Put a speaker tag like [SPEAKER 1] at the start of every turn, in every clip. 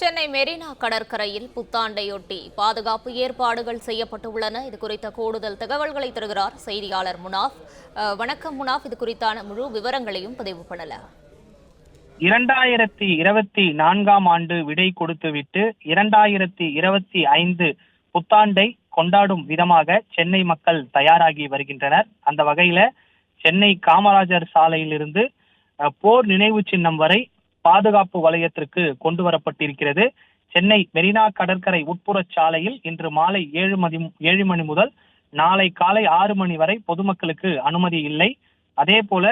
[SPEAKER 1] சென்னை மெரினா கடற்கரையில் புத்தாண்டையொட்டி பாதுகாப்பு ஏற்பாடுகள் செய்யப்பட்டுள்ளன. இது குறித்த கூடுதல் தகவல்களை தருகிறார் செய்தியாளர் முனாஃப். வணக்கம் முனாஃப், இது குறித்தான முழு விவரங்களையும் பதிவு பண்ணலாம்.
[SPEAKER 2] 2024 ஆண்டு விடை கொடுத்துவிட்டு 2025 புத்தாண்டை கொண்டாடும் விதமாக சென்னை மக்கள் தயாராகி வருகின்றனர். அந்த வகையில சென்னை காமராஜர் சாலையிலிருந்து போர் நினைவு சின்னம் வரை பாதுகாப்பு வலயத்திற்கு கொண்டு வரப்பட்டிருக்கிறது. சென்னை மெரினா கடற்கரை உட்புற சாலையில் இன்று மாலை 7 மணி முதல் நாளை காலை 6 மணி வரை பொதுமக்களுக்கு அனுமதி இல்லை. அதே போல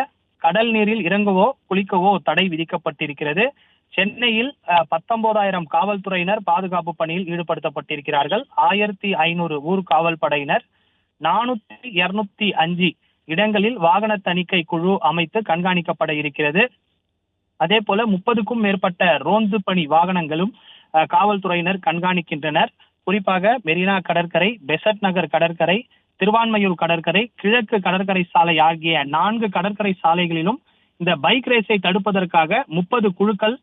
[SPEAKER 2] கடல் நீரில் இறங்கவோ குளிக்கவோ தடை விதிக்கப்பட்டிருக்கிறது. சென்னையில் 19,000 காவல்துறையினர் பாதுகாப்பு பணியில் ஈடுபடுத்தப்பட்டிருக்கிறார்கள். 1,500 ஊர் காவல் படையினர், 400-205 இடங்களில் வாகன தணிக்கை குழு அமைத்து கண்காணிக்கப்பட இருக்கிறது. அதே போல 30க்கும் மேற்பட்ட ரோந்து பணி வாகனங்களும் காவல்துறையினர் கண்காணிக்கின்றனர். குறிப்பாக மெரினா கடற்கரை, பெசட் நகர் கடற்கரை, திருவான்மையூர் கடற்கரை, கிழக்கு கடற்கரை சாலை ஆகிய 4 கடற்கரை சாலைகளிலும் இந்த பைக் ரேஸை தடுப்பதற்காக 30 குழுக்கள்,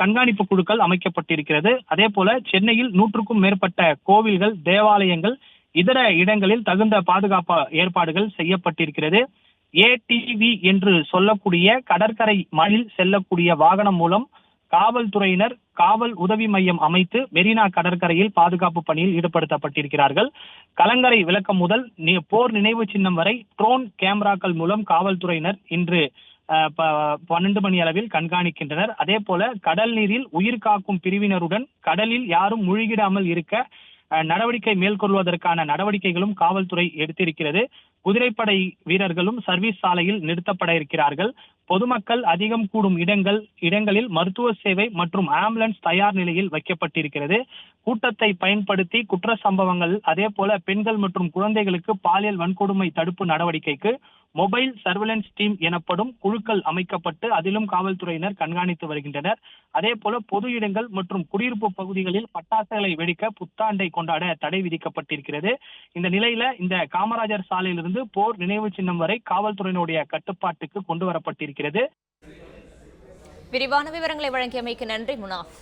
[SPEAKER 2] கண்காணிப்பு குழுக்கள் அமைக்கப்பட்டிருக்கிறது. அதே போல சென்னையில் 100க்கும் மேற்பட்ட கோவில்கள், தேவாலயங்கள், இதர இடங்களில் தகுந்த பாதுகாப்பு ஏற்பாடுகள் செய்யப்பட்டிருக்கிறது. ஏடிவி என்று சொல்லக்கூடிய கடற்கரை மணில் செல்லக்கூடிய வாகனம் மூலம் காவல்துறையினர் காவல் உதவி மையம் அமைத்து மெரினா கடற்கரையில் பாதுகாப்பு பணியில் ஈடுபடுத்தப்பட்டிருக்கிறார்கள். கலங்கரை விளக்கம் முதல் போர் நினைவு சின்னம் வரை ட்ரோன் கேமராக்கள் மூலம் காவல்துறையினர் இன்று 12 மணி அளவில் கண்காணிக்கின்றனர். அதே போல கடல் நீரில் உயிர் காக்கும் பிரிவினருடன் கடலில் யாரும் மூழ்கிடாமல் இருக்க நடவடிக்கை மேற்கொள்வதற்கான நடவடிக்கைகளும் காவல்துறை எடுத்திருக்கிறது. குதிரைப்படை வீரர்களும் சர்வீஸ் சாலையில் நிறுத்தப்பட இருக்கிறார்கள். பொதுமக்கள் அதிகம் கூடும் இடங்களில் மருத்துவ சேவை மற்றும் ஆம்புலன்ஸ் தயார் நிலையில் வைக்கப்பட்டிருக்கிறது. கூட்டத்தை பயன்படுத்தி குற்ற சம்பவங்கள், அதே போல பெண்கள் மற்றும் குழந்தைகளுக்கு பாலியல் வன்கொடுமை தடுப்பு நடவடிக்கைக்கு மொபைல் சர்வேலன்ஸ் டீம் எனப்படும் குழுக்கள் அமைக்கப்பட்டு அதிலும் காவல்துறையினர் கண்காணித்து வருகின்றனர். அதே போல பொது இடங்கள் மற்றும் குடியிருப்பு பகுதிகளில் பட்டாசுகளை வெடிக்க புத்தாண்டை கொண்டாட தடை விதிக்கப்பட்டிருக்கிறது. இந்த நிலையில இந்த காமராஜர் சாலையிலிருந்து போர் நினைவு சின்னம் வரை காவல்துறையினுடைய கட்டுப்பாட்டுக்கு கொண்டு வரப்பட்டிருக்கிறது.
[SPEAKER 1] விரிவான விவரங்களை வழங்கியமைக்கு நன்றி முனாஃப்.